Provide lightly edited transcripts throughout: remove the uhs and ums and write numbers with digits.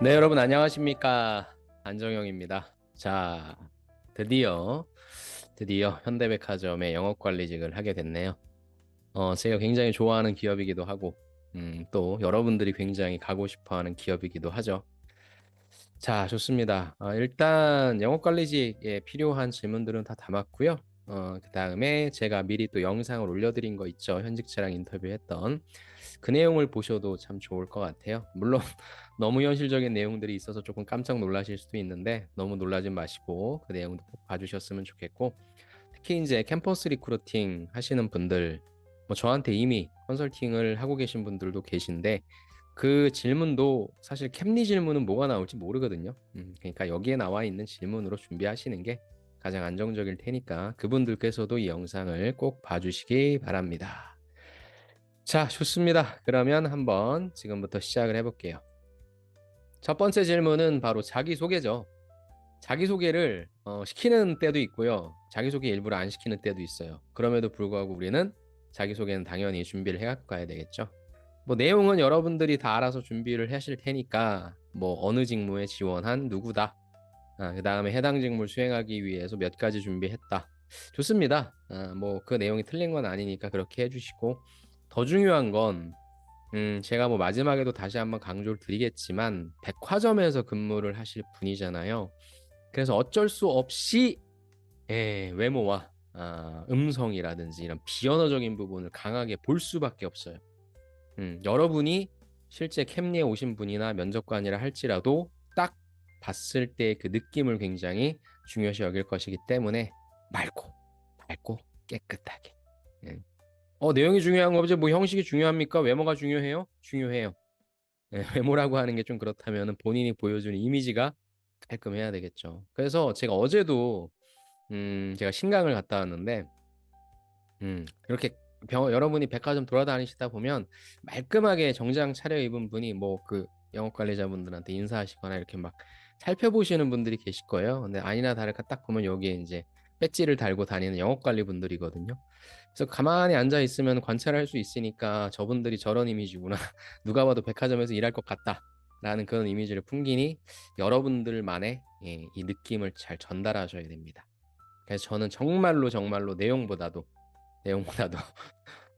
네, 여러분 안녕하십니까? 안정영입니다. 자, 드디어 현대백화점의 영업관리직을 하게 됐네요. 제가 굉장히 좋아하는 기업이기도 하고, 또 여러분들이 굉장히 가고 싶어하는 기업이기도 하죠. 자, 좋습니다. 일단 영업관리직에 필요한 질문들은 다 담았고요. 그 다음에 제가 미리 또 영상을 올려드린 거 있죠. 현직자랑 인터뷰했던 그 내용을 보셔도 참 좋을 것 같아요. 물론 너무 현실적인 내용들이 있어서 조금 깜짝 놀라실 수도 있는데 너무 놀라지 마시고 그 내용도 꼭 봐주셨으면 좋겠고, 특히 이제 캠퍼스 리크루팅 하시는 분들, 뭐 저한테 이미 컨설팅을 하고 계신 분들도 계신데 그 질문도 사실 캠리 질문은 뭐가 나올지 모르거든요. 그러니까 여기에 나와 있는 질문으로 준비하시는 게 가장 안정적일 테니까 그분들께서도 이 영상을 꼭 봐주시기 바랍니다. 자, 좋습니다. 그러면 한번 지금부터 시작을 해볼게요. 첫 번째 질문은 바로 자기소개죠. 자기소개를 시키는 때도 있고요. 자기소개 일부러 안 시키는 때도 있어요. 그럼에도 불구하고 우리는 자기소개는 당연히 준비를 해갖고 가야 되겠죠. 뭐 내용은 여러분들이 다 알아서 준비를 하실 테니까 뭐 어느 직무에 지원한 누구다. 그 다음에 해당 직무를 수행하기 위해서 몇 가지 준비했다. 좋습니다. 뭐 그 내용이 틀린 건 아니니까 그렇게 해주시고, 더 중요한 건 제가 뭐 마지막에도 다시 한번 강조를 드리겠지만 백화점에서 근무를 하실 분이잖아요. 그래서 어쩔 수 없이 외모와 음성이라든지 이런 비언어적인 부분을 강하게 볼 수밖에 없어요. 여러분이 실제 캠리에 오신 분이나 면접관이라 할지라도 딱 봤을 때 그 느낌을 굉장히 중요시 여길 것이기 때문에 맑고 깨끗하게. 예. 내용이 중요한 거지 뭐 형식이 중요합니까? 외모가 중요해요? 중요해요. 예, 외모라고 하는 게 좀 그렇다면 본인이 보여주는 이미지가 깔끔해야 되겠죠. 그래서 제가 어제도 제가 신강을 갔다 왔는데 이렇게 여러분이 백화점 돌아다니시다 보면 말끔하게 정장 차려입은 분이 뭐 그 영업 관리자분들한테 인사하시거나 이렇게 막 살펴보시는 분들이 계실 거예요. 근데 아니나 다를까 딱 보면 여기에 이제 배지를 달고 다니는 영업 관리 분들이거든요. 그래서 가만히 앉아 있으면 관찰할 수 있으니까 저분들이 저런 이미지구나. 누가 봐도 백화점에서 일할 것 같다. 라는 그런 이미지를 풍기니 여러분들만의 이 느낌을 잘 전달하셔야 됩니다. 그래서 저는 정말로 내용보다도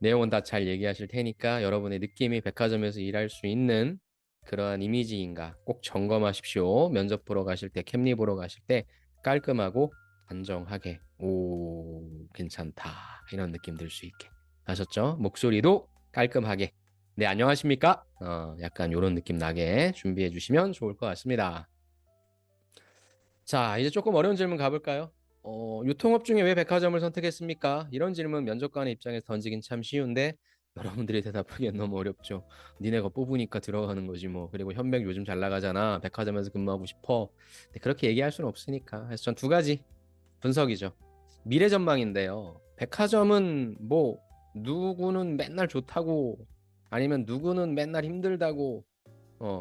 내용은 다 잘 얘기하실 테니까 여러분의 느낌이 백화점에서 일할 수 있는 그러한 이미지인가 꼭 점검하십시오. 면접 보러 가실 때, 캠리 보러 가실 때 깔끔하고 단정하게, 오, 괜찮다. 이런 느낌 들 수 있게. 아셨죠? 목소리도 깔끔하게. 네, 안녕하십니까? 약간 이런 느낌 나게 준비해 주시면 좋을 것 같습니다. 자, 이제 조금 어려운 질문 가볼까요? 유통업 중에 왜 백화점을 선택했습니까? 이런 질문 면접관의 입장에서 던지긴 참 쉬운데 여러분들이 대답하기엔 너무 어렵죠. 니네가 뽑으니까 들어가는 거지 뭐. 그리고 현백 요즘 잘 나가잖아. 백화점에서 근무하고 싶어. 근데 그렇게 얘기할 수는 없으니까. 그래서 전 두 가지 분석이죠. 미래 전망인데요. 백화점은 뭐 누구는 맨날 좋다고 아니면 누구는 맨날 힘들다고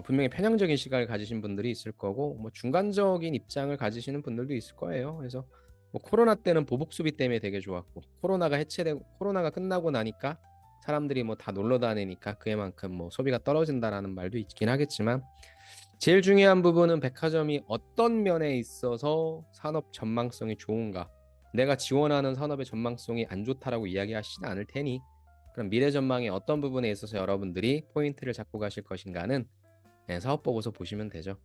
분명히 편향적인 시각을 가지신 분들이 있을 거고, 뭐 중간적인 입장을 가지시는 분들도 있을 거예요. 그래서 뭐 코로나 때는 보복 수비 때문에 되게 좋았고, 코로나가 끝나고 나니까 사람들이 뭐 다 놀러 다니니까 그에만큼 뭐 소비가 떨어진다라는 말도 있긴 하겠지만, 제일 중요한 부분은 백화점이 어떤 면에 있어서 산업 전망성이 좋은가. 내가 지원하는 산업의 전망성이 안 좋다라고 이야기하시진 않을 테니, 그럼 미래 전망의 어떤 부분에 있어서 여러분들이 포인트를 잡고 가실 것인가는 사업 보고서 보시면 되죠.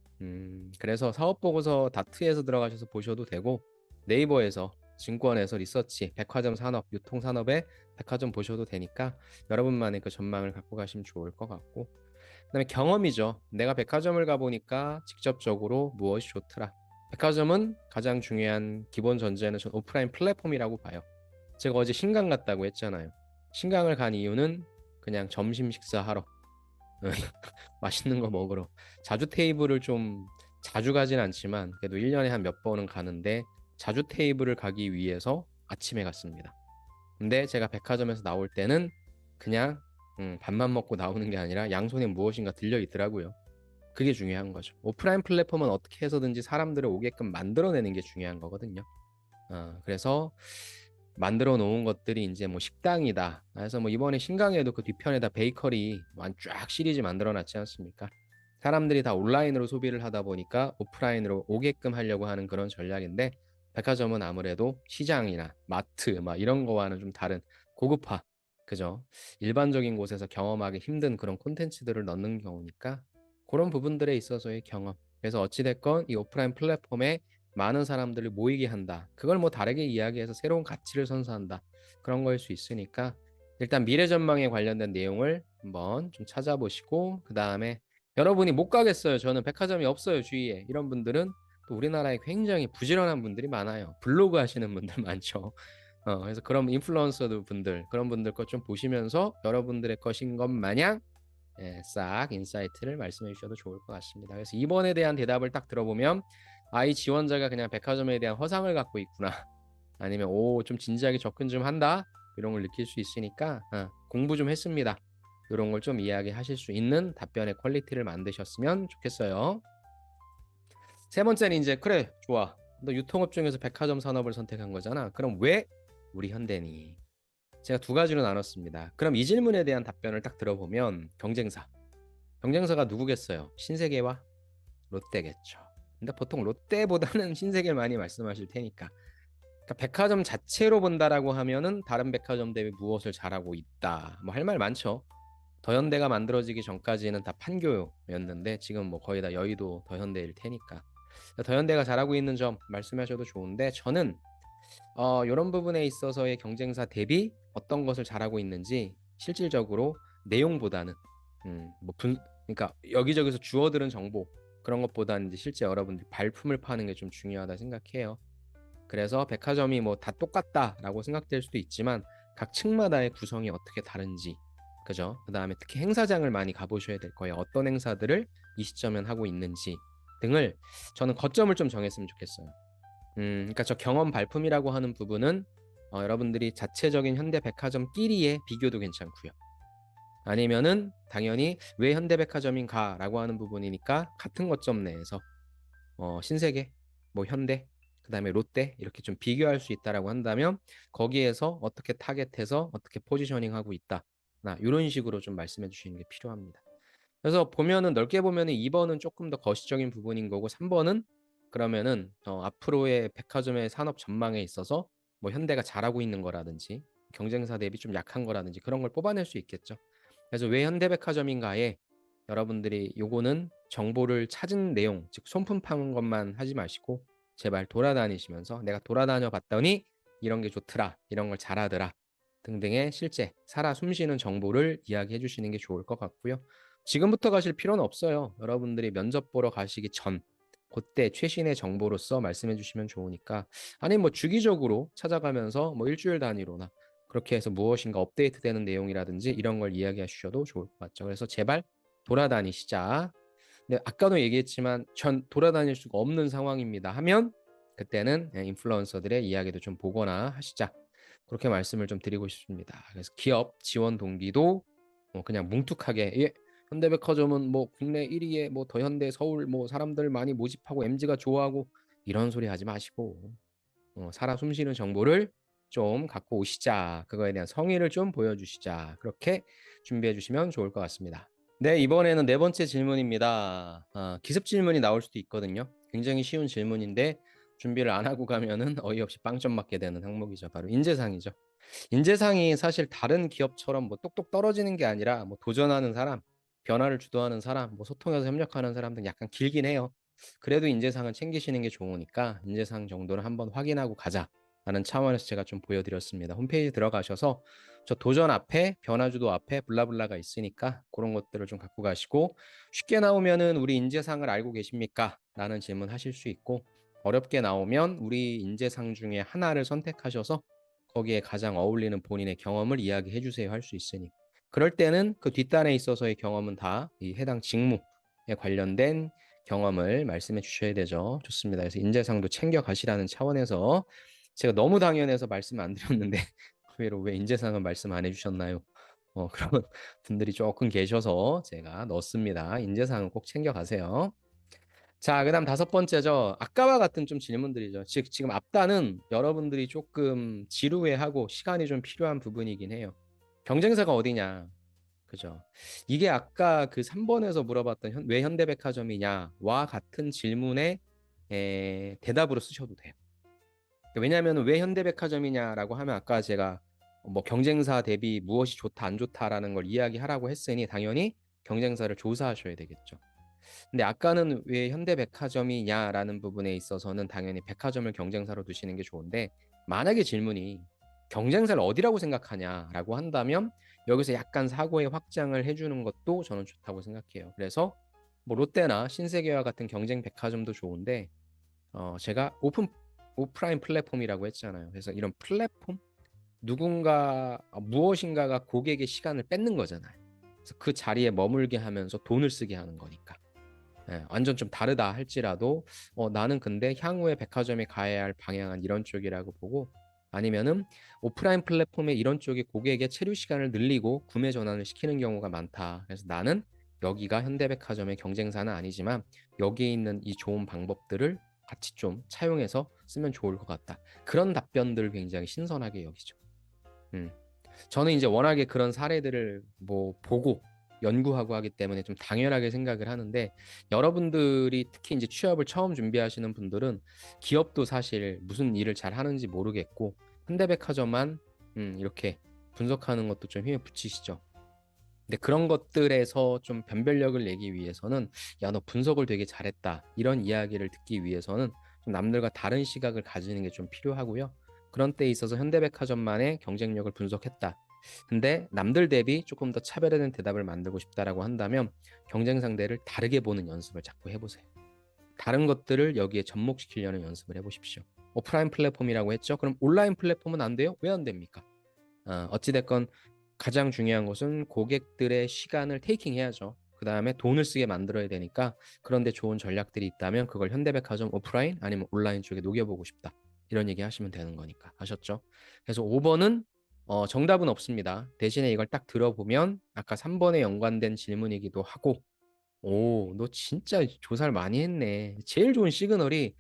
그래서 사업 보고서 다트에서 들어가셔서 보셔도 되고, 네이버에서 증권에서 리서치, 백화점 산업, 유통 산업에 백화점 보셔도 되니까 여러분만의 그 전망을 갖고 가시면 좋을 것 같고, 그다음에 경험이죠. 내가 백화점을 가보니까 직접적으로 무엇이 좋더라. 백화점은 가장 중요한 기본 전제는 전 오프라인 플랫폼이라고 봐요. 제가 어제 신강 갔다고 했잖아요. 신강을 간 이유는 그냥 점심 식사하러 맛있는 거 먹으러. 자주 테이블을 좀 자주 가진 않지만 그래도 1년에 한 몇 번은 가는데 자주 테이블을 가기 위해서 아침에 갔습니다. 근데 제가 백화점에서 나올 때는 그냥 밥만 먹고 나오는 게 아니라 양손에 무엇인가 들려 있더라고요. 그게 중요한 거죠. 오프라인 플랫폼은 어떻게 해서든지 사람들을 오게끔 만들어내는 게 중요한 거거든요. 그래서 만들어 놓은 것들이 이제 뭐 식당이다. 그래서 뭐 이번에 신강에도 그 뒤편에다 베이커리 쫙 시리즈 만들어 놨지 않습니까? 사람들이 다 온라인으로 소비를 하다 보니까 오프라인으로 오게끔 하려고 하는 그런 전략인데, 백화점은 아무래도 시장이나 마트 막 이런 거와는 좀 다른 고급화, 그죠? 일반적인 곳에서 경험하기 힘든 그런 콘텐츠들을 넣는 경우니까 그런 부분들에 있어서의 경험. 그래서 어찌됐건 이 오프라인 플랫폼에 많은 사람들을 모이게 한다. 그걸 뭐 다르게 이야기해서 새로운 가치를 선사한다. 그런 거일 수 있으니까 일단 미래 전망에 관련된 내용을 한번 좀 찾아보시고, 그 다음에 여러분이 못 가겠어요, 저는 백화점이 없어요 주위에, 이런 분들은 또 우리나라에 굉장히 부지런한 분들이 많아요. 블로그 하시는 분들 많죠. 그래서 그런 인플루언서 분들, 그런 분들 것 좀 보시면서 여러분들의 것인 것 마냥 싹 인사이트를 말씀해 주셔도 좋을 것 같습니다. 그래서 이번에 대한 대답을 딱 들어보면 이 지원자가 그냥 백화점에 대한 허상을 갖고 있구나, 아니면 좀 진지하게 접근 좀 한다, 이런 걸 느낄 수 있으니까 공부 좀 했습니다, 이런 걸 좀 이야기하실 수 있는 답변의 퀄리티를 만드셨으면 좋겠어요. 세 번째는 이제, 그래 좋아, 너 유통업 중에서 백화점 산업을 선택한 거잖아, 그럼 왜 우리 현대니? 제가 두 가지로 나눴습니다. 그럼 이 질문에 대한 답변을 딱 들어보면 경쟁사가 누구겠어요? 신세계와 롯데겠죠. 근데 보통 롯데보다는 신세계를 많이 말씀하실 테니까, 그러니까 백화점 자체로 본다라고 하면은 다른 백화점 대비 무엇을 잘하고 있다, 뭐 할 말 많죠. 더현대가 만들어지기 전까지는 다 판교였는데 지금 뭐 거의 다 여의도 더현대일 테니까 더현대가 잘하고 있는 점 말씀하셔도 좋은데, 저는 이런 부분에 있어서의 경쟁사 대비 어떤 것을 잘하고 있는지 실질적으로 내용보다는 그러니까 여기저기서 주워들은 정보, 그런 것보다는 이제 실제 여러분들이 발품을 파는 게 좀 중요하다 생각해요. 그래서 백화점이 뭐 다 똑같다라고 생각될 수도 있지만 각 층마다의 구성이 어떻게 다른지, 그죠? 그다음에 특히 행사장을 많이 가보셔야 될 거예요. 어떤 행사들을 이 시점엔 하고 있는지 등을 저는 거점을 좀 정했으면 좋겠어요. 그러니까 저 경험 발품이라고 하는 부분은 여러분들이 자체적인 현대 백화점끼리의 비교도 괜찮고요. 아니면은 당연히 왜 현대 백화점인가라고 하는 부분이니까 같은 거점 내에서 신세계, 뭐 현대, 그다음에 롯데 이렇게 좀 비교할 수 있다라고 한다면 거기에서 어떻게 타겟해서 어떻게 포지셔닝하고 있다. 이런 식으로 좀 말씀해 주시는 게 필요합니다. 그래서 보면은 넓게 보면은 2번은 조금 더 거시적인 부분인 거고 3번은 그러면은 앞으로의 백화점의 산업 전망에 있어서 뭐 현대가 잘하고 있는 거라든지 경쟁사 대비 좀 약한 거라든지 그런 걸 뽑아낼 수 있겠죠. 그래서 왜 현대백화점인가에 여러분들이 요거는 정보를 찾은 내용, 즉 손품 파는 것만 하지 마시고 제발 돌아다니시면서 내가 돌아다녀 봤더니 이런 게 좋더라, 이런 걸 잘하더라 등등의 실제 살아 숨쉬는 정보를 이야기해 주시는 게 좋을 것 같고요. 지금부터 가실 필요는 없어요. 여러분들이 면접 보러 가시기 전 그때 최신의 정보로서 말씀해 주시면 좋으니까, 아니 뭐 주기적으로 찾아가면서 뭐 일주일 단위로나 그렇게 해서 무엇인가 업데이트되는 내용이라든지 이런 걸 이야기해 주셔도 좋을 것 같죠. 그래서 제발 돌아다니시자. 근데 아까도 얘기했지만 전 돌아다닐 수가 없는 상황입니다 하면 그때는 인플루언서들의 이야기도 좀 보거나 하시자. 그렇게 말씀을 좀 드리고 싶습니다. 그래서 기업 지원 동기도 그냥 뭉툭하게, 현대백화점은 뭐 국내 1위에 뭐 더현대 서울 뭐 사람들 많이 모집하고 MZ가 좋아하고 이런 소리 하지 마시고 살아 숨쉬는 정보를 좀 갖고 오시자. 그거에 대한 성의를 좀 보여주시자. 그렇게 준비해 주시면 좋을 것 같습니다. 네, 이번에는 네 번째 질문입니다. 기습 질문이 나올 수도 있거든요. 굉장히 쉬운 질문인데 준비를 안 하고 가면은 어이없이 빵점 맞게 되는 항목이죠. 바로 인재상이죠. 인재상이 사실 다른 기업처럼 뭐 똑똑 떨어지는 게 아니라 뭐 도전하는 사람, 변화를 주도하는 사람, 뭐 소통해서 협력하는 사람 등 약간 길긴 해요. 그래도 인재상은 챙기시는 게 좋으니까 인재상 정도는 한번 확인하고 가자라는 차원에서 제가 좀 보여드렸습니다. 홈페이지 들어가셔서 저 도전 앞에 변화주도 앞에 블라블라가 있으니까 그런 것들을 좀 갖고 가시고, 쉽게 나오면은 우리 인재상을 알고 계십니까? 라는 질문 하실 수 있고, 어렵게 나오면 우리 인재상 중에 하나를 선택하셔서 거기에 가장 어울리는 본인의 경험을 이야기해 주세요 할 수 있으니, 그럴 때는 그 뒷단에 있어서의 경험은 다 이 해당 직무에 관련된 경험을 말씀해 주셔야 되죠. 좋습니다. 그래서 인재상도 챙겨 가시라는 차원에서 제가 너무 당연해서 말씀 안 드렸는데 의외로 왜 인재상은 말씀 안 해주셨나요? 그런 분들이 조금 계셔서 제가 넣었습니다. 인재상은 꼭 챙겨 가세요. 자, 그다음 다섯 번째죠. 아까와 같은 좀 질문들이죠. 즉 지금 앞단은 여러분들이 조금 지루해하고 시간이 좀 필요한 부분이긴 해요. 경쟁사가 어디냐? 그죠? 이게 아까 그 3번에서 물어봤던 왜 현대백화점이냐와 같은 질문에 대답으로 쓰셔도 돼요. 왜냐하면 왜 현대백화점이냐라고 하면 아까 제가 뭐 경쟁사 대비 무엇이 좋다 안 좋다라는 걸 이야기하라고 했으니 당연히 경쟁사를 조사하셔야 되겠죠. 근데 아까는 왜 현대백화점이냐라는 부분에 있어서는 당연히 백화점을 경쟁사로 두시는 게 좋은데 만약에 질문이 경쟁사를 어디라고 생각하냐라고 한다면 여기서 약간 사고의 확장을 해주는 것도 저는 좋다고 생각해요. 그래서 뭐 롯데나 신세계와 같은 경쟁 백화점도 좋은데 제가 오프라인 플랫폼이라고 했잖아요. 그래서 이런 플랫폼 누군가 무엇인가가 고객의 시간을 뺏는 거잖아요. 그래서 그 자리에 머물게 하면서 돈을 쓰게 하는 거니까. 완전 좀 다르다 할지라도 나는 근데 향후에 백화점에 가야 할 방향은 이런 쪽이라고 보고 아니면은 오프라인 플랫폼에 이런 쪽이 고객의 체류 시간을 늘리고 구매 전환을 시키는 경우가 많다. 그래서 나는 여기가 현대백화점의 경쟁사는 아니지만 여기에 있는 이 좋은 방법들을 같이 좀 차용해서 쓰면 좋을 것 같다. 그런 답변들을 굉장히 신선하게 여기죠. 음. 저는 이제 워낙에 그런 사례들을 뭐 보고 연구하고 하기 때문에 좀 당연하게 생각을 하는데 여러분들이 특히 이제 취업을 처음 준비하시는 분들은 기업도 사실 무슨 일을 잘 하는지 모르겠고 현대백화점만 이렇게 분석하는 것도 좀 힘에 붙이시죠. 근데 그런 것들에서 좀 변별력을 내기 위해서는 야, 너 분석을 되게 잘했다. 이런 이야기를 듣기 위해서는 좀 남들과 다른 시각을 가지는 게 좀 필요하고요. 그런 때에 있어서 현대백화점만의 경쟁력을 분석했다. 근데 남들 대비 조금 더 차별화된 대답을 만들고 싶다라고 한다면 경쟁 상대를 다르게 보는 연습을 자꾸 해보세요. 다른 것들을 여기에 접목시키려는 연습을 해보십시오. 오프라인 플랫폼이라고 했죠? 그럼 온라인 플랫폼은 안 돼요? 왜 안 됩니까? 어찌됐건 가장 중요한 것은 고객들의 시간을 테이킹 해야죠. 그 다음에 돈을 쓰게 만들어야 되니까 그런데 좋은 전략들이 있다면 그걸 현대백화점 오프라인 아니면 온라인 쪽에 녹여보고 싶다. 이런 얘기 하시면 되는 거니까. 아셨죠? 그래서 5번은 정답은 없습니다. 대신에 이걸 딱 들어보면 아까 3번에 연관된 질문이기도 하고 오, 너 진짜 조사를 많이 했네. 제일 좋은 시그널이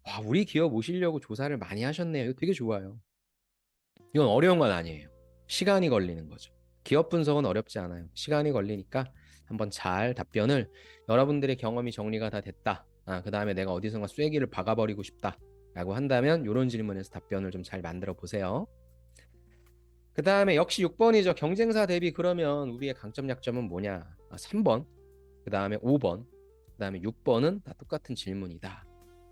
와, 우리 기업 오시려고 조사를 많이 하셨네요. 이거 되게 좋아요. 이건 어려운 건 아니에요. 시간이 걸리는 거죠. 기업 분석은 어렵지 않아요. 시간이 걸리니까 한번 잘 답변을 여러분들의 경험이 정리가 다 됐다. 그 다음에 내가 어디선가 쐐기를 박아버리고 싶다. 라고 한다면 이런 질문에서 답변을 좀 잘 만들어 보세요. 그 다음에 역시 6번이죠. 경쟁사 대비 그러면 우리의 강점 약점은 뭐냐? 3번, 그 다음에 5번, 그 다음에 6번은 다 똑같은 질문이다.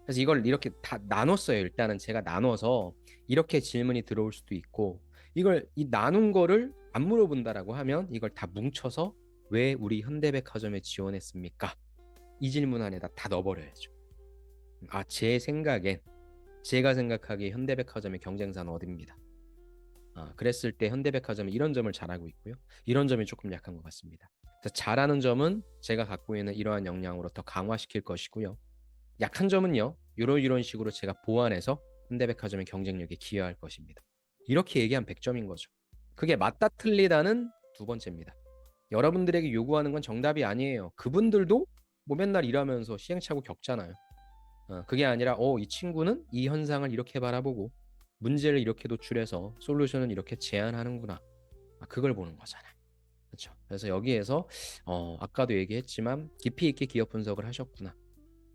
그래서 이걸 이렇게 다 나눴어요. 일단은 제가 나눠서 이렇게 질문이 들어올 수도 있고 이걸 이 나눈 거를 안 물어본다라고 하면 이걸 다 뭉쳐서 왜 우리 현대백화점에 지원했습니까? 이 질문 안에다 다 넣어버려야죠. 제 생각엔 제가 생각하기에 현대백화점의 경쟁사는 어디입니다. 그랬을 때 현대백화점은 이런 점을 잘하고 있고요. 이런 점이 조금 약한 것 같습니다. 잘하는 점은 제가 갖고 있는 이러한 역량으로 더 강화시킬 것이고요. 약한 점은요. 이런 식으로 제가 보완해서 현대백화점의 경쟁력에 기여할 것입니다. 이렇게 얘기한 100점인 거죠. 그게 맞다 틀리다는 두 번째입니다. 여러분들에게 요구하는 건 정답이 아니에요. 그분들도 뭐 맨날 일하면서 시행착오 겪잖아요. 그게 아니라 이 친구는 이 현상을 이렇게 바라보고 문제를 이렇게 도출해서 솔루션을 이렇게 제안하는구나. 그걸 보는 거잖아요. 그렇죠. 그래서 여기에서 아까도 얘기했지만 깊이 있게 기업 분석을 하셨구나.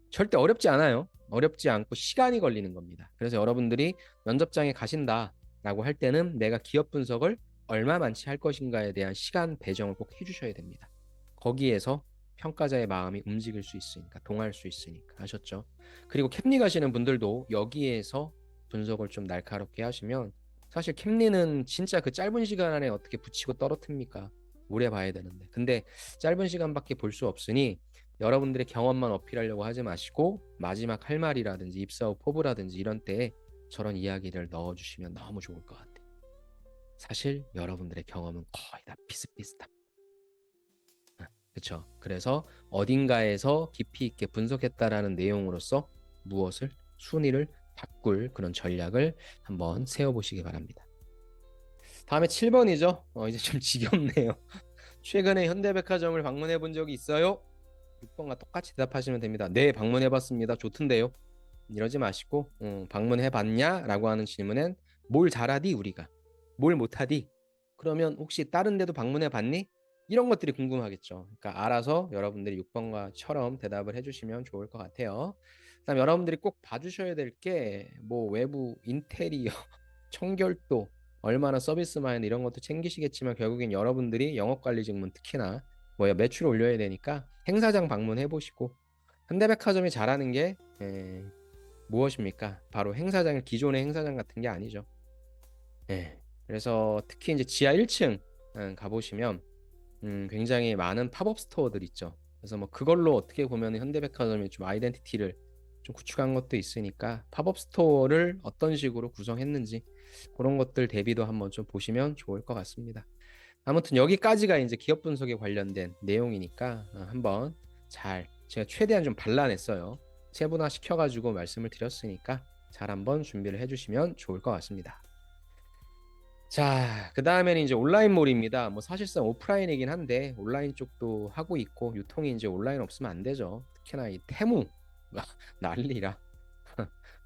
절대 어렵지 않아요. 어렵지 않고 시간이 걸리는 겁니다. 그래서 여러분들이 면접장에 가신다라고 할 때는 내가 기업 분석을 얼마만치 할 것인가에 대한 시간 배정을 꼭 해주셔야 됩니다. 거기에서 평가자의 마음이 움직일 수 있으니까, 동할 수 있으니까. 아셨죠? 그리고 캠리 가시는 분들도 여기에서 분석을 좀 날카롭게 하시면 사실 캠리는 진짜 그 짧은 시간 안에 어떻게 붙이고 떨어뜨립니까? 오래 봐야 되는데. 근데 짧은 시간밖에 볼 수 없으니 여러분들의 경험만 어필하려고 하지 마시고 마지막 할 말이라든지 입사 후 포부라든지 이런 때에 저런 이야기를 넣어주시면 너무 좋을 것 같아요. 사실 여러분들의 경험은 거의 다 비슷비슷합니다. 그렇죠. 그래서 어딘가에서 깊이 있게 분석했다라는 내용으로서 무엇을 순위를 바꿀 그런 전략을 한번 세워보시기 바랍니다. 다음에 7번이죠. 이제 좀 지겹네요. 최근에 현대백화점을 방문해 본 적이 있어요? 6번과 똑같이 대답하시면 됩니다. 네, 방문해 봤습니다. 좋던데요. 이러지 마시고 방문해 봤냐? 라고 하는 질문엔 뭘 잘하디 우리가? 뭘 못하디? 그러면 혹시 다른 데도 방문해 봤니? 이런 것들이 궁금하겠죠. 그러니까 알아서 여러분들이 6번과처럼 대답을 해주시면 좋을 것 같아요. 그다음 여러분들이 꼭 봐주셔야 될 게 뭐 외부 인테리어, 청결도, 얼마나 서비스 마인드 이런 것도 챙기시겠지만 결국엔 여러분들이 영업관리 직문 특히나 뭐 매출 올려야 되니까 행사장 방문해 보시고 현대백화점이 잘하는 게 무엇입니까? 바로 행사장을 기존의 행사장 같은 게 아니죠. 그래서 특히 이제 지하 1층 가보시면 굉장히 많은 팝업 스토어들 있죠. 그래서 뭐 그걸로 어떻게 보면 현대백화점이 좀 아이덴티티를 좀 구축한 것도 있으니까 팝업 스토어를 어떤 식으로 구성했는지 그런 것들 대비도 한번 좀 보시면 좋을 것 같습니다. 아무튼 여기까지가 이제 기업 분석에 관련된 내용이니까 한번 잘 제가 최대한 좀 발라냈어요. 세분화 시켜가지고 말씀을 드렸으니까 잘 한번 준비를 해주시면 좋을 것 같습니다. 자, 그 다음에는 이제 온라인몰입니다. 뭐 사실상 오프라인이긴 한데 온라인 쪽도 하고 있고 유통이 이제 온라인 없으면 안 되죠. 특히나 이 테무 난리라.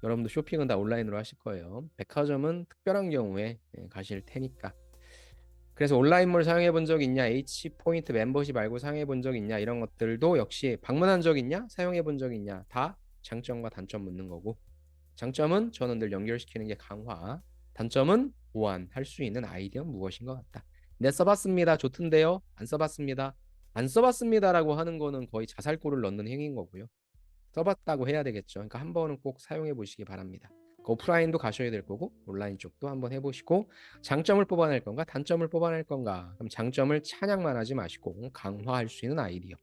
여러분도 쇼핑은 다 온라인으로 하실 거예요. 백화점은 특별한 경우에 가실 테니까. 그래서 온라인몰 사용해 본 적 있냐? H포인트 멤버십 말고 사용해 본 적 있냐? 이런 것들도 역시 방문한 적 있냐? 사용해 본 적 있냐? 다 장점과 단점 묻는 거고. 장점은 저는 늘 연결시키는 게 강화. 단점은 보완할 수 있는 아이디어 무엇인 것 같다. 네, 써봤습니다. 좋던데요? 안 써봤습니다. 안 써봤습니다라고 하는 거는 거의 자살골을 넣는 행위인 거고요. 써봤다고 해야 되겠죠. 그러니까 한 번은 꼭 사용해 보시기 바랍니다. 오프라인도 가셔야 될 거고 온라인 쪽도 한번 해보시고 장점을 뽑아낼 건가 단점을 뽑아낼 건가. 그럼 장점을 찬양만 하지 마시고 강화할 수 있는 아이디어,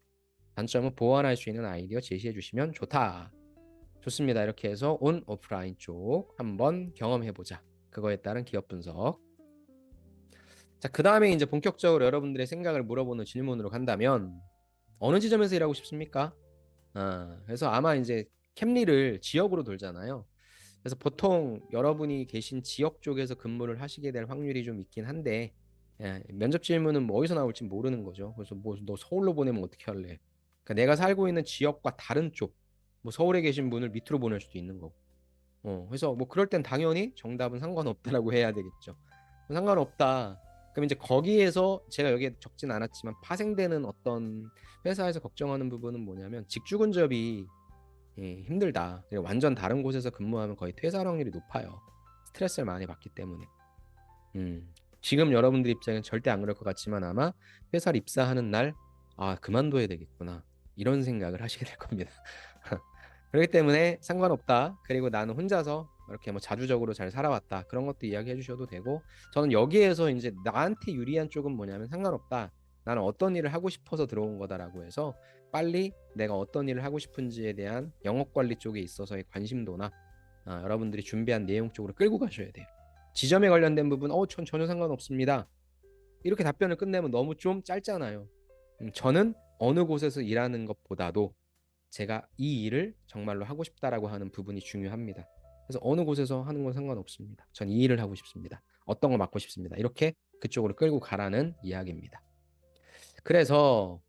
단점은 보완할 수 있는 아이디어 제시해 주시면 좋다. 좋습니다. 이렇게 해서 온 오프라인 쪽 한번 경험해보자. 그거에 따른 기업 분석. 자, 그 다음에 이제 본격적으로 여러분들의 생각을 물어보는 질문으로 간다면 어느 지점에서 일하고 싶습니까? 그래서 아마 이제 캠리를 지역으로 돌잖아요. 그래서 보통 여러분이 계신 지역 쪽에서 근무를 하시게 될 확률이 좀 있긴 한데 면접 질문은 뭐 어디서 나올지 모르는 거죠. 그래서 뭐 너 서울로 보내면 어떻게 할래? 그러니까 내가 살고 있는 지역과 다른 쪽, 뭐 서울에 계신 분을 밑으로 보낼 수도 있는 거고. 그래서 뭐 그럴 땐 당연히 정답은 상관없다라고 해야 되겠죠. 상관없다. 그럼 이제 거기에서 제가 여기에 적진 않았지만 파생되는 어떤 회사에서 걱정하는 부분은 뭐냐면 직주 근접이 힘들다. 완전 다른 곳에서 근무하면 거의 퇴사 확률이 높아요. 스트레스를 많이 받기 때문에. 지금 여러분들 입장엔 절대 안 그럴 것 같지만 아마 회사를 입사하는 날, 그만둬야 되겠구나. 이런 생각을 하시게 될 겁니다. 그렇기 때문에 상관없다. 그리고 나는 혼자서 이렇게 뭐 자주적으로 잘 살아왔다. 그런 것도 이야기해 주셔도 되고, 저는 여기에서 이제 나한테 유리한 쪽은 뭐냐면 상관없다. 나는 어떤 일을 하고 싶어서 들어온 거다라고 해서 빨리 내가 어떤 일을 하고 싶은지에 대한 영업 관리 쪽에 있어서의 관심도나 여러분들이 준비한 내용 쪽으로 끌고 가셔야 돼요. 지점에 관련된 부분, 전 전혀 상관없습니다. 이렇게 답변을 끝내면 너무 좀 짧잖아요. 저는 어느 곳에서 일하는 것보다도 제가 이 일을 정말로 하고 싶다라고 하는 부분이 중요합니다. 그래서 어느 곳에서 하는 건 상관없습니다. 전 이 일을 하고 싶습니다. 어떤 거 맡고 싶습니다. 이렇게 그쪽으로 끌고 가라는 이야기입니다. 그래서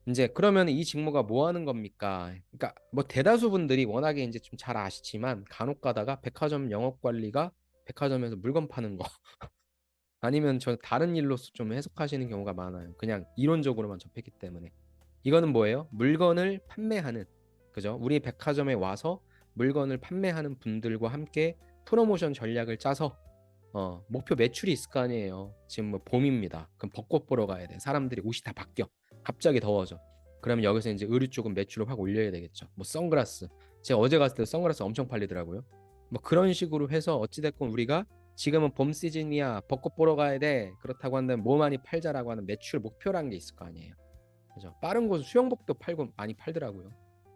이제 그러면 이 직무가 뭐 하는 겁니까? 그러니까 뭐 대다수 분들이 워낙에 이제 좀 잘 아시지만 간혹 가다가 백화점 영업 관리가 백화점에서 물건 파는 거 아니면 저 다른 일로서 좀 해석하시는 경우가 많아요. 그냥 이론적으로만 접했기 때문에. 이거는 뭐예요? 물건을 판매하는, 그죠? 우리 백화점에 와서 물건을 판매하는 분들과 함께 프로모션 전략을 짜서 목표 매출이 있을 거 아니에요. 지금 뭐 봄입니다. 그럼 벚꽃 보러 가야 돼. 사람들이 옷이 다 바뀌어. 갑자기 더워져. 그러면 여기서 이제 의류 쪽은 매출을 확 올려야 되겠죠. 뭐 선글라스. 제가 어제 갔을 때 선글라스 엄청 팔리더라고요. 뭐 그런 식으로 해서 어찌됐건 우리가 지금은 봄 시즌이야. 벚꽃 보러 가야 돼. 그렇다고 한다면 뭐 많이 팔자라고 하는 매출 목표라는 게 있을 거 아니에요. 그죠? 빠른 곳은 수영복도 팔고 많이 팔더라고요.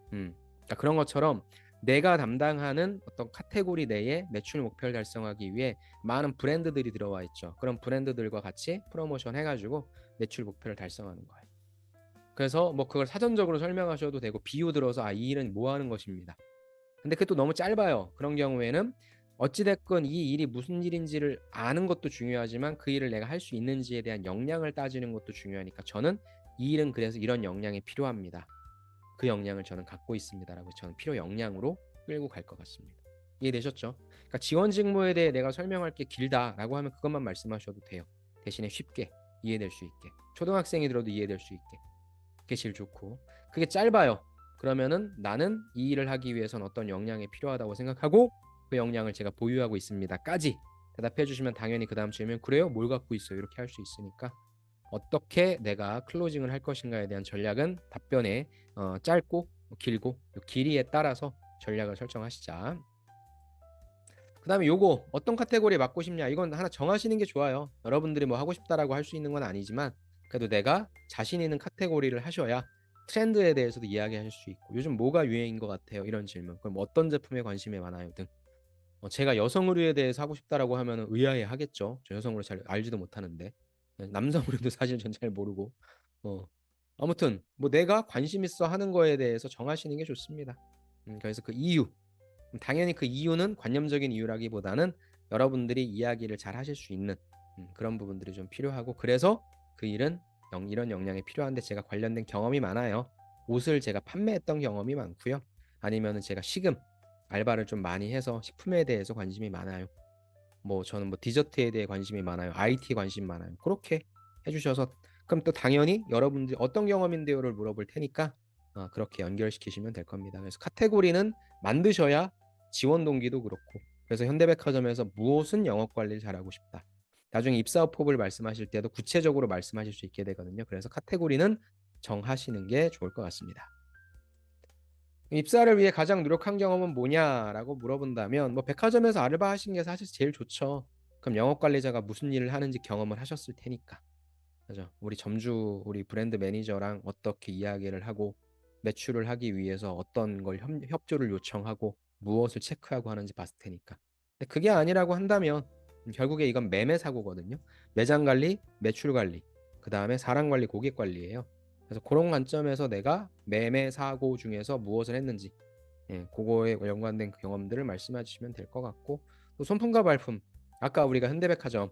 그러니까 그런 것처럼 내가 담당하는 어떤 카테고리 내에 매출 목표를 달성하기 위해 많은 브랜드들이 들어와 있죠. 그런 브랜드들과 같이 프로모션 해가지고 매출 목표를 달성하는 거예요. 그래서 뭐 그걸 사전적으로 설명하셔도 되고 비유 들어서 이 일은 뭐 하는 것입니다. 근데 그게 또 너무 짧아요. 그런 경우에는 어찌됐건 이 일이 무슨 일인지를 아는 것도 중요하지만 그 일을 내가 할 수 있는지에 대한 역량을 따지는 것도 중요하니까 저는 이 일은 그래서 이런 역량이 필요합니다. 그 역량을 저는 갖고 있습니다라고 저는 필요 역량으로 끌고 갈 것 같습니다. 이해되셨죠? 그러니까 지원 직무에 대해 내가 설명할 게 길다라고 하면 그것만 말씀하셔도 돼요. 대신에 쉽게 이해될 수 있게. 초등학생이 들어도 이해될 수 있게. 그게 제일 좋고. 그게 짧아요. 그러면은 나는 이 일을 하기 위해선 어떤 역량이 필요하다고 생각하고 그 역량을 제가 보유하고 있습니다까지 대답해 주시면 당연히 그 다음 질문 그래요? 뭘 갖고 있어요? 이렇게 할 수 있으니까 어떻게 내가 클로징을 할 것인가에 대한 전략은 답변에 짧고 길고 길이에 따라서 전략을 설정하시자. 그 다음에 요거 어떤 카테고리에 맞고 싶냐 이건 하나 정하시는 게 좋아요. 여러분들이 뭐 하고 싶다라고 할 수 있는 건 아니지만 그래도 내가 자신 있는 카테고리를 하셔야 트렌드에 대해서도 이야기하실 수 있고 요즘 뭐가 유행인 것 같아요 이런 질문 그럼 어떤 제품에 관심이 많아요 등 제가 여성 의류에 대해서 하고 싶다라고 하면 의아해 하겠죠. 저 여성 의류 잘 알지도 못하는데 남성 의류도 사실 전 잘 모르고 아무튼 뭐 내가 관심 있어 하는 거에 대해서 정하시는 게 좋습니다. 그래서 그 이유 당연히 그 이유는 관념적인 이유라기보다는 여러분들이 이야기를 잘 하실 수 있는 그런 부분들이 좀 필요하고 그래서 그 일은 이런 역량이 필요한데 제가 관련된 경험이 많아요. 옷을 제가 판매했던 경험이 많고요. 아니면은 제가 식음 알바를 좀 많이 해서 식품에 대해서 관심이 많아요. 뭐 저는 뭐 디저트에 대해 관심이 많아요. IT 관심 많아요. 그렇게 해주셔서 그럼 또 당연히 여러분들이 어떤 경험인데요를 물어볼 테니까 그렇게 연결시키시면 될 겁니다. 그래서 카테고리는 만드셔야 지원 동기도 그렇고 그래서 현대백화점에서 무엇은 영업 관리를 잘하고 싶다. 나중에 입사업법을 말씀하실 때도 구체적으로 말씀하실 수 있게 되거든요. 그래서 카테고리는 정하시는 게 좋을 것 같습니다. 입사를 위해 가장 노력한 경험은 뭐냐라고 물어본다면 뭐 백화점에서 알바하신 게 사실 제일 좋죠. 그럼 영업 관리자가 무슨 일을 하는지 경험을 하셨을 테니까. 그죠? 우리 점주, 우리 브랜드 매니저랑 어떻게 이야기를 하고 매출을 하기 위해서 어떤 걸 협조를 요청하고 무엇을 체크하고 하는지 봤을 테니까. 근데 그게 아니라고 한다면 결국에 이건 매매 사고거든요. 매장 관리, 매출 관리, 그 다음에 사람 관리, 고객 관리예요. 그래서 그런 관점에서 내가 매매 사고 중에서 무엇을 했는지 그거에 연관된 경험들을 말씀해 주시면 될 것 같고 또 손품과 발품 아까 우리가 현대백화점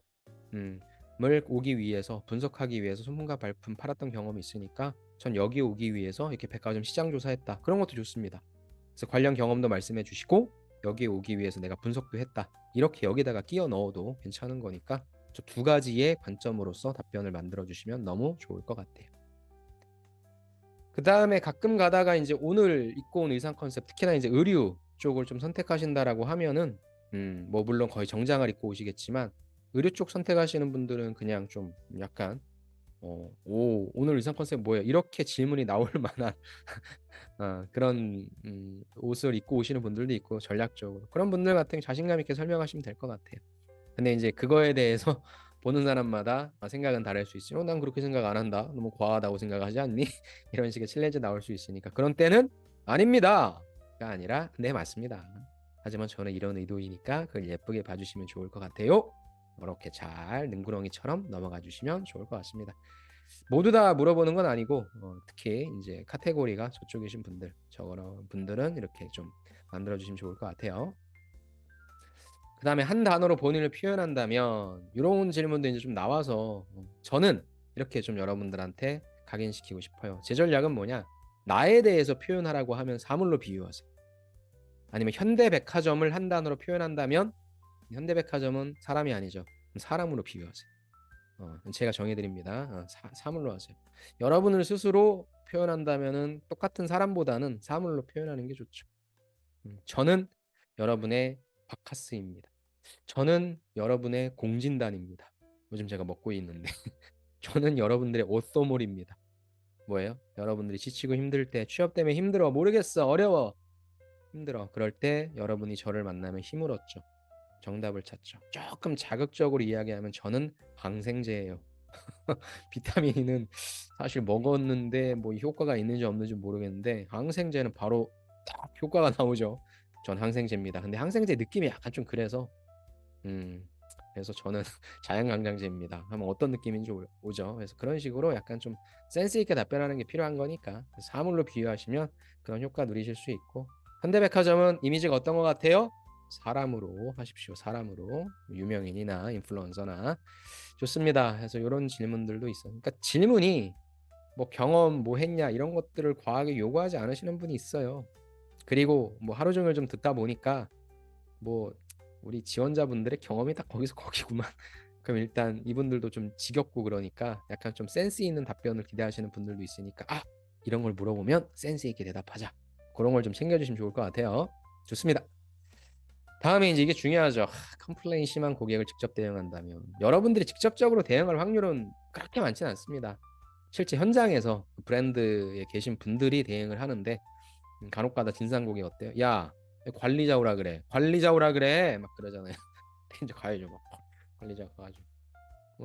을 오기 위해서 분석하기 위해서 손품과 발품 팔았던 경험이 있으니까 전 여기 오기 위해서 이렇게 백화점 시장 조사했다 그런 것도 좋습니다. 그래서 관련 경험도 말씀해 주시고 여기에 오기 위해서 내가 분석도 했다 이렇게 여기다가 끼워 넣어도 괜찮은 거니까 저 두 가지의 관점으로서 답변을 만들어 주시면 너무 좋을 것 같아요. 그 다음에 가끔 가다가 이제 오늘 입고 온 의상 컨셉 특히나 이제 의류 쪽을 좀 선택하신다라고 하면은 뭐 물론 거의 정장을 입고 오시겠지만 의류 쪽 선택하시는 분들은 그냥 좀 약간 오늘 의상 컨셉 뭐예요? 이렇게 질문이 나올 만한 그런 옷을 입고 오시는 분들도 있고 전략적으로 그런 분들 같은 경우 자신감 있게 설명하시면 될 것 같아요. 근데 이제 그거에 대해서 보는 사람마다 생각은 다를 수 있어요. 난 그렇게 생각 안 한다. 너무 과하다고 생각하지 않니? 이런 식의 챌린지 나올 수 있으니까 그런 때는 아닙니다가 아니라 네 맞습니다. 하지만 저는 이런 의도이니까 그걸 예쁘게 봐주시면 좋을 것 같아요. 이렇게 잘 능구렁이처럼 넘어가 주시면 좋을 것 같습니다. 모두 다 물어보는 건 아니고 특히 이제 카테고리가 저쪽이신 분들, 저런 분들은 이렇게 좀 만들어 주시면 좋을 것 같아요. 그 다음에 한 단어로 본인을 표현한다면 이런 질문도 이제 좀 나와서 저는 이렇게 좀 여러분들한테 각인시키고 싶어요. 제 전략은 뭐냐? 나에 대해서 표현하라고 하면 사물로 비유하세요. 아니면 현대백화점을 한 단어로 표현한다면 현대백화점은 사람이 아니죠. 사람으로 비유하세요. 제가 정해드립니다. 사물로 하세요. 여러분을 스스로 표현한다면은 똑같은 사람보다는 사물로 표현하는 게 좋죠. 저는 여러분의 바카스입니다. 저는 여러분의 공진단입니다. 요즘 제가 먹고 있는데 저는 여러분들의 옷소몰입니다. 뭐예요? 여러분들이 지치고 힘들 때 취업 때문에 힘들어 모르겠어 어려워 힘들어 그럴 때 여러분이 저를 만나면 힘을 얻죠. 정답을 찾죠. 조금 자극적으로 이야기하면 저는 항생제예요. 비타민은 사실 먹었는데 뭐 효과가 있는지 없는지 모르겠는데 항생제는 바로 딱 효과가 나오죠. 전 항생제입니다. 근데 항생제 느낌이 약간 좀 그래서 음 그래서 저는 자연강장제입니다. 하면 어떤 느낌인지 오죠. 그래서 그런 식으로 약간 좀 센스 있게 답변하는 게 필요한 거니까 사물로 비유하시면 그런 효과 누리실 수 있고 현대백화점은 이미지가 어떤 것 같아요? 사람으로 하십시오. 사람으로 유명인이나 인플루언서나 좋습니다. 그래서 이런 질문들도 있어요. 그러니까 질문이 뭐 경험 뭐 했냐 이런 것들을 과하게 요구하지 않으시는 분이 있어요. 그리고 뭐 하루 종일 좀 듣다 보니까 뭐 우리 지원자분들의 경험이 딱 거기서 거기구만. 그럼 일단 이분들도 좀 지겹고 그러니까 약간 좀 센스 있는 답변을 기대하시는 분들도 있으니까 이런 걸 물어보면 센스 있게 대답하자. 그런 걸 좀 챙겨주시면 좋을 것 같아요. 좋습니다. 다음에 이제 이게 중요하죠. 컴플레인 심한 고객을 직접 대응한다면 여러분들이 직접적으로 대응할 확률은 그렇게 많지는 않습니다. 실제 현장에서 그 브랜드에 계신 분들이 대응을 하는데 간혹가다 진상 고객 어때요? 야, 관리자 오라 그래. 관리자 오라 그래. 막 그러잖아요. 이제 가야죠. 막 관리자 가가지고.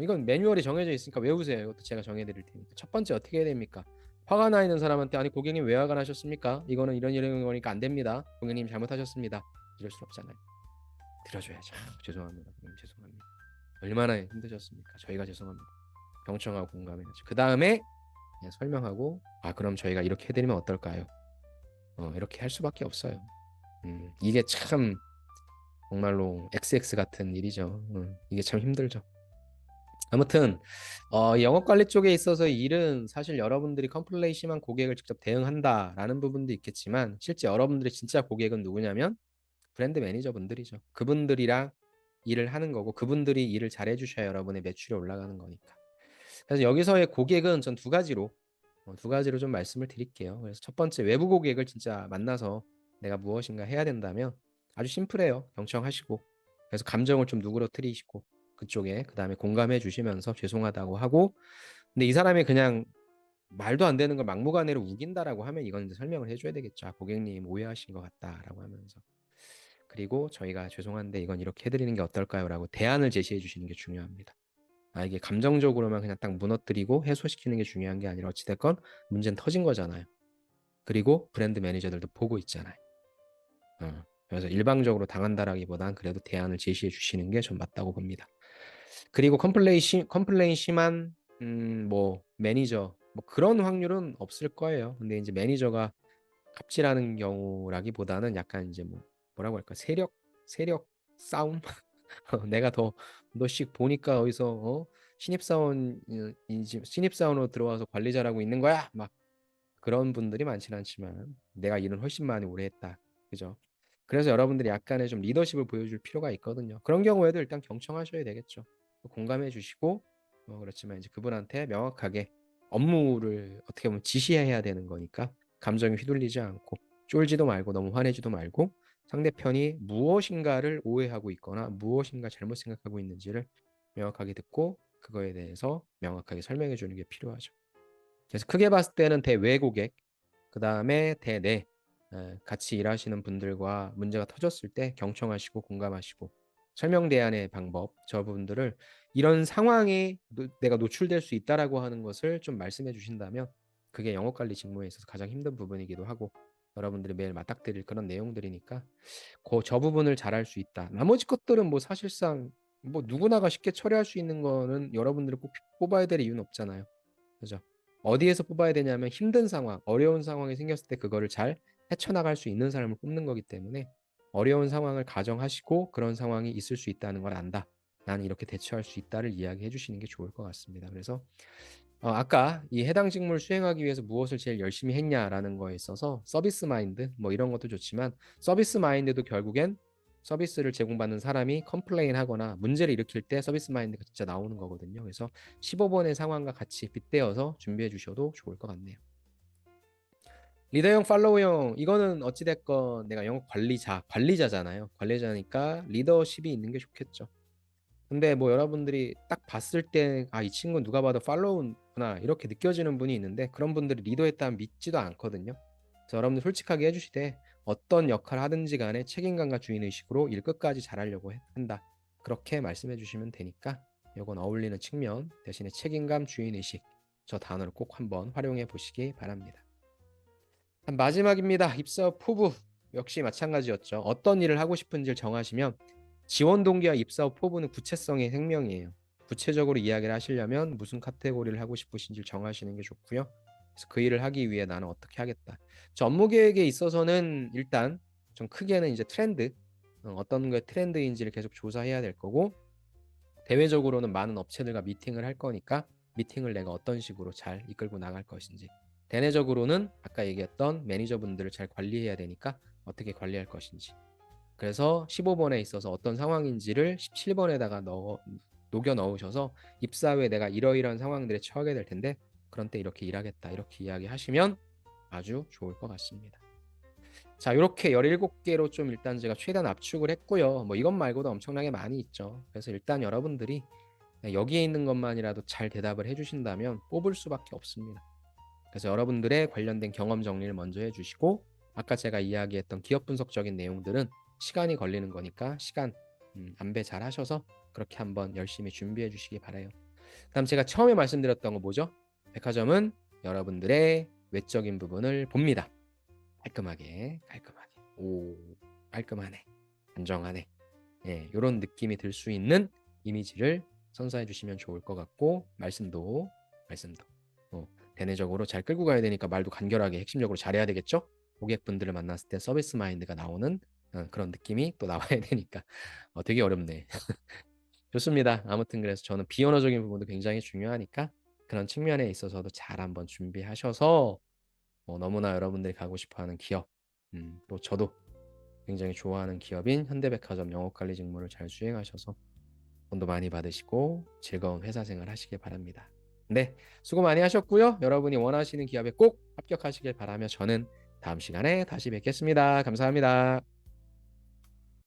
이건 매뉴얼이 정해져 있으니까 외우세요. 이것도 제가 정해드릴 테니까. 첫 번째 어떻게 해야 됩니까? 화가 나 있는 사람한테 아니 고객님 왜 화가 나셨습니까? 이거는 이런 거니까 안 됩니다. 고객님 잘못하셨습니다. 이럴 수 없잖아요. 들어줘야죠. 죄송합니다. 고객님 죄송합니다. 얼마나 힘드셨습니까? 저희가 죄송합니다. 경청하고 공감해야죠. 그 다음에 그냥 설명하고 그럼 저희가 이렇게 해드리면 어떨까요? 이렇게 할 수밖에 없어요. 이게 참 정말로 XX 같은 일이죠. 이게 참 힘들죠. 아무튼 영업 관리 쪽에 있어서 일은 사실 여러분들이 컴플레인 심한 고객을 직접 대응한다라는 부분도 있겠지만 실제 여러분들의 진짜 고객은 누구냐면 브랜드 매니저분들이죠. 그분들이랑 일을 하는 거고 그분들이 일을 잘 해주셔야 여러분의 매출이 올라가는 거니까. 그래서 여기서의 고객은 전 두 가지로 좀 말씀을 드릴게요. 그래서 첫 번째 외부 고객을 진짜 만나서 내가 무엇인가 해야 된다면 아주 심플해요. 경청하시고 그래서 감정을 좀 누그러뜨리시고 그쪽에 그 다음에 공감해 주시면서 죄송하다고 하고 근데 이 사람이 그냥 말도 안 되는 걸 막무가내로 우긴다라고 하면 이건 이제 설명을 해줘야 되겠죠. 고객님 오해하신 것 같다라고 하면서 그리고 저희가 죄송한데 이건 이렇게 해드리는 게 어떨까요? 라고 대안을 제시해 주시는 게 중요합니다. 이게 감정적으로만 그냥 딱 무너뜨리고 해소시키는 게 중요한 게 아니라 어찌됐건 문제는 터진 거잖아요. 그리고 브랜드 매니저들도 보고 있잖아요. 그래서 일방적으로 당한다라기보단 그래도 대안을 제시해 주시는 게 좀 맞다고 봅니다. 그리고 컴플레인 심한 뭐 매니저 뭐 그런 확률은 없을 거예요. 근데 이제 매니저가 갑질하는 경우라기보다는 약간 이제 뭐라고 할까 세력 싸움 내가 더 너씩 보니까 어디서 신입사원으로 들어와서 관리 잘하고 있는 거야 막 그런 분들이 많지는 않지만 내가 일은 훨씬 많이 오래 했다 그죠? 그래서 여러분들이 약간의 좀 리더십을 보여줄 필요가 있거든요. 그런 경우에도 일단 경청하셔야 되겠죠. 공감해 주시고 그렇지만 이제 그분한테 명확하게 업무를 어떻게 보면 지시해야 되는 거니까 감정이 휘둘리지 않고 쫄지도 말고 너무 화내지도 말고 상대편이 무엇인가를 오해하고 있거나 무엇인가 잘못 생각하고 있는지를 명확하게 듣고 그거에 대해서 명확하게 설명해 주는 게 필요하죠. 그래서 크게 봤을 때는 대외 고객, 그 다음에 대내 같이 일하시는 분들과 문제가 터졌을 때 경청하시고 공감하시고 설명 대안의 방법, 저분들을 이런 상황에 내가 노출될 수 있다라고 하는 것을 좀 말씀해 주신다면 그게 영업관리 직무에 있어서 가장 힘든 부분이기도 하고 여러분들이 매일 맞닥뜨릴 그런 내용들이니까 저 부분을 잘할 수 있다. 나머지 것들은 뭐 사실상 뭐 누구나가 쉽게 처리할 수 있는 거는 여러분들이 꼭 뽑아야 될 이유는 없잖아요. 그죠? 어디에서 뽑아야 되냐면 힘든 상황, 어려운 상황이 생겼을 때 그거를 잘 헤쳐나갈 수 있는 사람을 뽑는 거기 때문에 어려운 상황을 가정하시고 그런 상황이 있을 수 있다는 걸 안다. 나는 이렇게 대처할 수 있다를 이야기해 주시는 게 좋을 것 같습니다. 그래서 아까 이 해당 직무를 수행하기 위해서 무엇을 제일 열심히 했냐라는 거에 있어서 서비스 마인드 뭐 이런 것도 좋지만 서비스 마인드도 결국엔 서비스를 제공받는 사람이 컴플레인 하거나 문제를 일으킬 때 서비스 마인드가 진짜 나오는 거거든요. 그래서 15번의 상황과 같이 빗대어서 준비해 주셔도 좋을 것 같네요. 리더형, 팔로우형 이거는 어찌됐건 내가 영업 관리자잖아요. 관리자니까 리더십이 있는 게 좋겠죠. 근데 뭐 여러분들이 딱 봤을 때 이 친구는 누가 봐도 팔로우구나 이렇게 느껴지는 분이 있는데 그런 분들이 리더했다면 믿지도 않거든요. 그래서 여러분들 솔직하게 해주시되 어떤 역할을 하든지 간에 책임감과 주인의식으로 일 끝까지 잘하려고 한다. 그렇게 말씀해 주시면 되니까 이건 어울리는 측면 대신에 책임감, 주인의식 저 단어를 꼭 한번 활용해 보시기 바랍니다. 마지막입니다. 입사 후 포부 역시 마찬가지였죠. 어떤 일을 하고 싶은지를 정하시면 지원 동기와 입사 후 포부는 구체성의 생명이에요. 구체적으로 이야기를 하시려면 무슨 카테고리를 하고 싶으신지를 정하시는 게 좋고요. 그래서 그 일을 하기 위해 나는 어떻게 하겠다. 저 업무 계획에 있어서는 일단 좀 크게는 이제 트렌드, 어떤 게 트렌드인지를 계속 조사해야 될 거고 대외적으로는 많은 업체들과 미팅을 할 거니까 미팅을 내가 어떤 식으로 잘 이끌고 나갈 것인지 대내적으로는 아까 얘기했던 매니저분들을 잘 관리해야 되니까 어떻게 관리할 것인지 그래서 15번에 있어서 어떤 상황인지를 17번에다가 녹여 넣으셔서 입사 후에 내가 이러이러한 상황들에 처하게 될 텐데 그런 때 이렇게 일하겠다 이렇게 이야기하시면 아주 좋을 것 같습니다. 자, 이렇게 17개로 좀 일단 제가 최대한 압축을 했고요. 뭐 이것 말고도 엄청나게 많이 있죠. 그래서 일단 여러분들이 여기에 있는 것만이라도 잘 대답을 해주신다면 뽑을 수밖에 없습니다. 그래서 여러분들의 관련된 경험 정리를 먼저 해주시고 아까 제가 이야기했던 기업 분석적인 내용들은 시간이 걸리는 거니까 시간 안배 잘 하셔서 그렇게 한번 열심히 준비해 주시기 바라요. 다음 제가 처음에 말씀드렸던 거 뭐죠? 백화점은 여러분들의 외적인 부분을 봅니다. 깔끔하게 오 깔끔하네 안정하네 이런 느낌이 들 수 있는 이미지를 선사해 주시면 좋을 것 같고 말씀도 대내적으로 잘 끌고 가야 되니까 말도 간결하게 핵심적으로 잘해야 되겠죠. 고객분들을 만났을 때 서비스 마인드가 나오는 그런 느낌이 또 나와야 되니까 되게 어렵네. 좋습니다. 아무튼 그래서 저는 비언어적인 부분도 굉장히 중요하니까 그런 측면에 있어서도 잘 한번 준비하셔서 너무나 여러분들이 가고 싶어하는 기업 또 저도 굉장히 좋아하는 기업인 현대백화점 영업관리 직무를 잘 수행하셔서 돈도 많이 받으시고 즐거운 회사 생활 하시길 바랍니다. 네, 수고 많이 하셨고요. 여러분이 원하시는 기업에 꼭 합격하시길 바라며 저는 다음 시간에 다시 뵙겠습니다. 감사합니다.